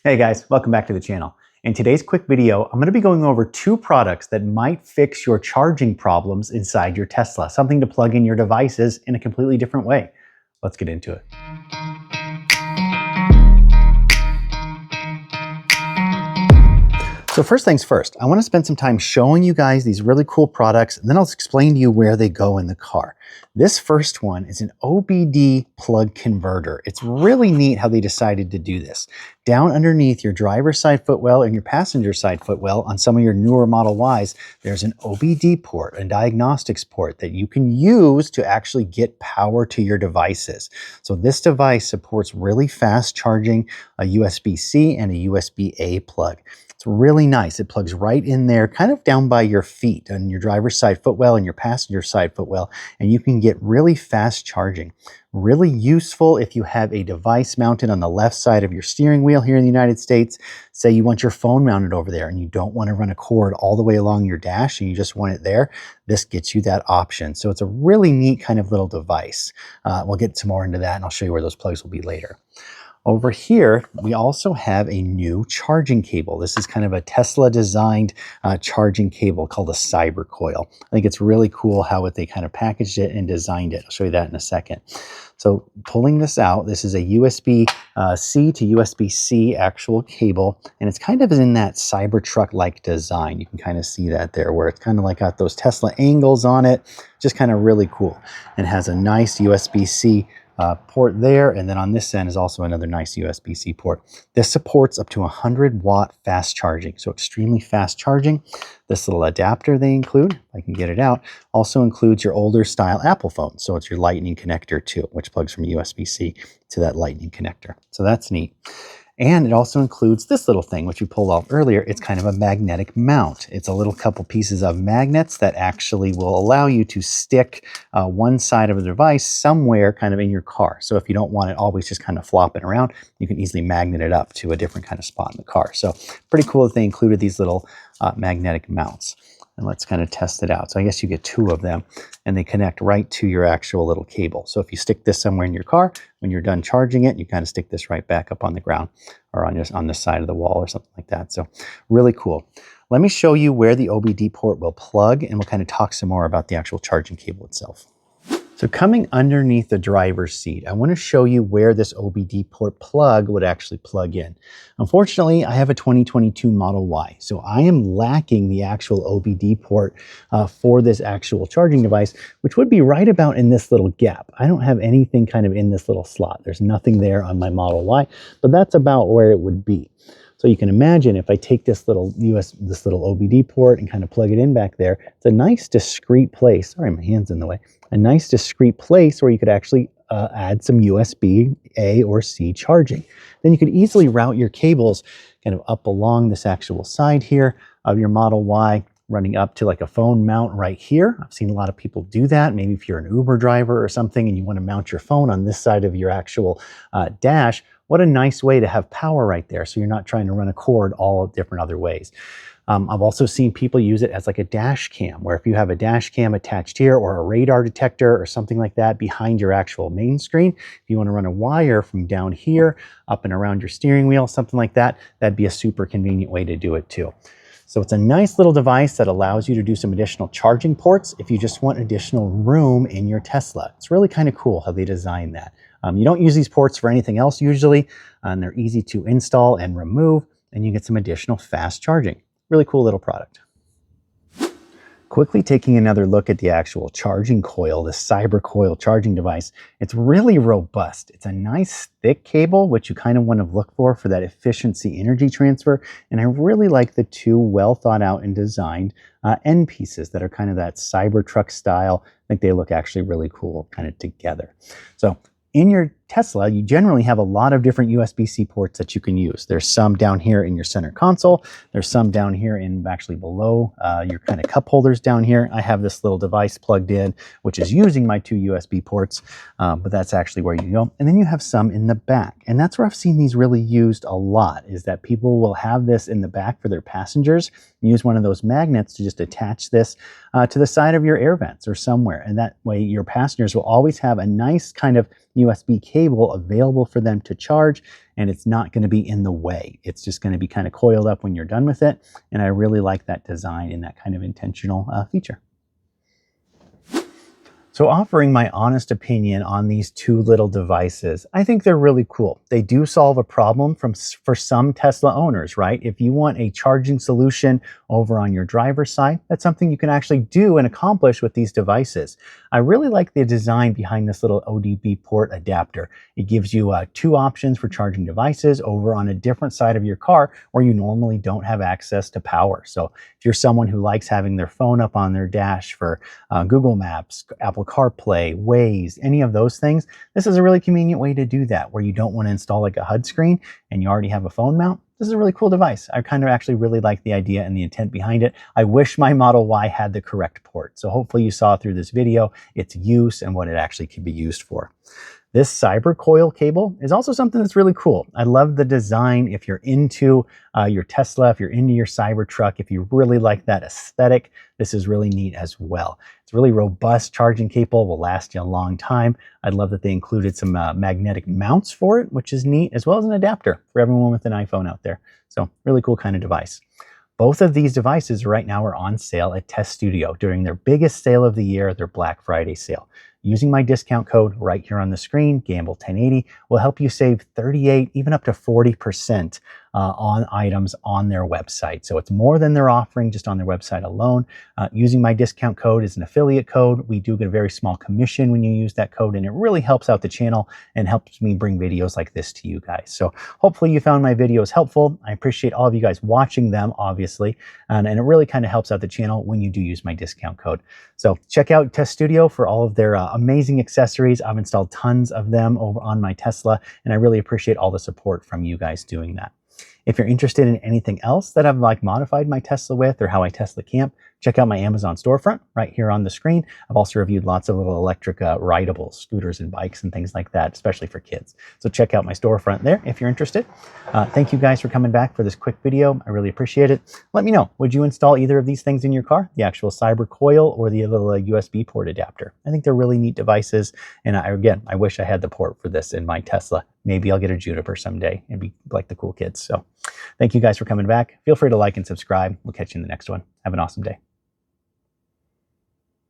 Hey guys, welcome back to the channel. In today's quick video, I'm going to be going over two products that might fix your charging problems inside your Tesla, something to plug in your devices in a completely different way. Let's get into it. So first things first, I want to spend some time showing you guys these really cool products, and then I'll explain to you where they go in the car. This first one is an OBD plug converter. It's really neat how they decided to do this. Down underneath your driver's side footwell and your passenger side footwell on some of your newer Model Ys, there's an OBD port, a diagnostics port that you can use to actually get power to your devices. So this device supports really fast charging, a USB-C and a USB-A plug. It's really nice. It plugs right in there, kind of down by your feet on your driver's side footwell and your passenger side footwell, and you can get really fast charging. Really useful if you have a device mounted on the left side of your steering wheel here in the United States. Say you want your phone mounted over there and you don't want to run a cord all the way along your dash and you just want it there. This gets you that option. So it's a really neat kind of little device. We'll get some more into that and I'll show you where those plugs will be later. Over here, we also have a new charging cable. This is kind of a Tesla designed charging cable called a Cyber Coil. I think it's really cool how they kind of packaged it and designed it. I'll show you that in a second. So pulling this out, this is a USB-C to USB-C actual cable, and it's kind of in that Cybertruck-like design. You can kind of see that there, where it's kind of like got those Tesla angles on it, just kind of really cool. And has a nice USB-C port there, and then on this end is also another nice USB-C port. This supports up to 100-watt fast charging, so extremely fast charging. This little adapter they include, if I can get it out, also includes your older style Apple phone, so it's your Lightning connector too, which plugs from USB-C to that Lightning connector. So that's neat. And it also includes this little thing, which we pulled off earlier. It's kind of a magnetic mount. It's a little couple pieces of magnets that actually will allow you to stick one side of the device somewhere kind of in your car. So if you don't want it always just kind of flopping around, you can easily magnet it up to a different kind of spot in the car. So pretty cool that they included these little magnetic mounts. And let's kind of test it out. So I guess you get two of them and they connect right to your actual little cable. So if you stick this somewhere in your car, when you're done charging it, you kind of stick this right back up on the ground or on the side of the wall or something like that. So really cool. Let me show you where the OBD port will plug and we'll kind of talk some more about the actual charging cable itself. So coming underneath the driver's seat, I want to show you where this OBD port plug would actually plug in. Unfortunately, I have a 2022 Model Y, so I am lacking the actual OBD port for this actual charging device, which would be right about in this little gap. I don't have anything kind of in this little slot. There's nothing there on my Model Y, but that's about where it would be. So you can imagine if I take this little OBD port and kind of plug it in back there, it's a nice discrete place. Sorry, my hand's in the way. A nice discrete place where you could actually add some USB A or C charging. Then you could easily route your cables kind of up along this actual side here of your Model Y, running up to like a phone mount right here. I've seen a lot of people do that. Maybe if you're an Uber driver or something and you want to mount your phone on this side of your actual dash, what a nice way to have power right there. So you're not trying to run a cord all different other ways. I've also seen people use it as like a dash cam, where if you have a dash cam attached here or a radar detector or something like that behind your actual main screen, if you want to run a wire from down here up and around your steering wheel, something like that, that'd be a super convenient way to do it too. So it's a nice little device that allows you to do some additional charging ports if you just want additional room in your Tesla. It's really kind of cool how they designed that. You don't use these ports for anything else usually, and they're easy to install and remove, and you get some additional fast charging. Really cool little product. Quickly taking another look at the actual charging coil, the Cyber Coil charging device, it's really robust. It's a nice thick cable, which you kind of want to look for that efficiency energy transfer. And I really like the two well thought out and designed end pieces that are kind of that Cybertruck style. I think they look actually really cool kind of together. So in your Tesla, you generally have a lot of different USB-C ports that you can use. There's some down here in your center console. There's some down here in actually below your kind of cup holders down here. I have this little device plugged in, which is using my two USB ports, but that's actually where you go. And then you have some in the back. And that's where I've seen these really used a lot, is that people will have this in the back for their passengers, use one of those magnets to just attach this to the side of your air vents or somewhere. And that way your passengers will always have a nice kind of USB cable cable available for them to charge, and it's not going to be in the way. It's just going to be kind of coiled up when you're done with it. And I really like that design and that kind of intentional feature. So offering my honest opinion on these two little devices, I think they're really cool. They do solve a problem for some Tesla owners, right? If you want a charging solution over on your driver's side, that's something you can actually do and accomplish with these devices. I really like the design behind this little OBD port adapter. It gives you two options for charging devices over on a different side of your car where you normally don't have access to power. So if you're someone who likes having their phone up on their dash for Google Maps, Apple CarPlay, Waze, any of those things, this is a really convenient way to do that where you don't want to install like a HUD screen and you already have a phone mount. This is a really cool device. I kind of actually really like the idea and the intent behind it. I wish my Model Y had the correct port. So hopefully you saw through this video its use and what it actually can be used for. This Cyber Coil cable is also something that's really cool. I love the design. If you're into your Tesla, if you're into your Cybertruck, if you really like that aesthetic, this is really neat as well. It's really robust charging cable, will last you a long time. I love that they included some magnetic mounts for it, which is neat, as well as an adapter for everyone with an iPhone out there. So really cool kind of device. Both of these devices right now are on sale at Test Studio during their biggest sale of the year, their Black Friday sale. Using my discount code right here on the screen, Gamble1080, will help you save 38, even up to 40% on items on their website. So it's more than they're offering just on their website alone. Using my discount code is an affiliate code. We do get a very small commission when you use that code, and it really helps out the channel and helps me bring videos like this to you guys. So hopefully you found my videos helpful. I appreciate all of you guys watching them, obviously, and it really kind of helps out the channel when you do use my discount code. So check out Test Studio for all of their amazing accessories. I've installed tons of them over on my Tesla, and I really appreciate all the support from you guys doing that. If you're interested in anything else that I've modified my Tesla with or how I Tesla camp, check out my Amazon storefront right here on the screen. I've also reviewed lots of little electric rideables, scooters and bikes and things like that, especially for kids. So check out my storefront there if you're interested. Thank you guys for coming back for this quick video. I really appreciate it. Let me know, would you install either of these things in your car, the actual Cyber Coil or the little USB port adapter? I think they're really neat devices. And again, I wish I had the port for this in my Tesla. Maybe I'll get a Juniper someday and be like the cool kids. So thank you guys for coming back. Feel free to like and subscribe. We'll catch you in the next one. Have an awesome day.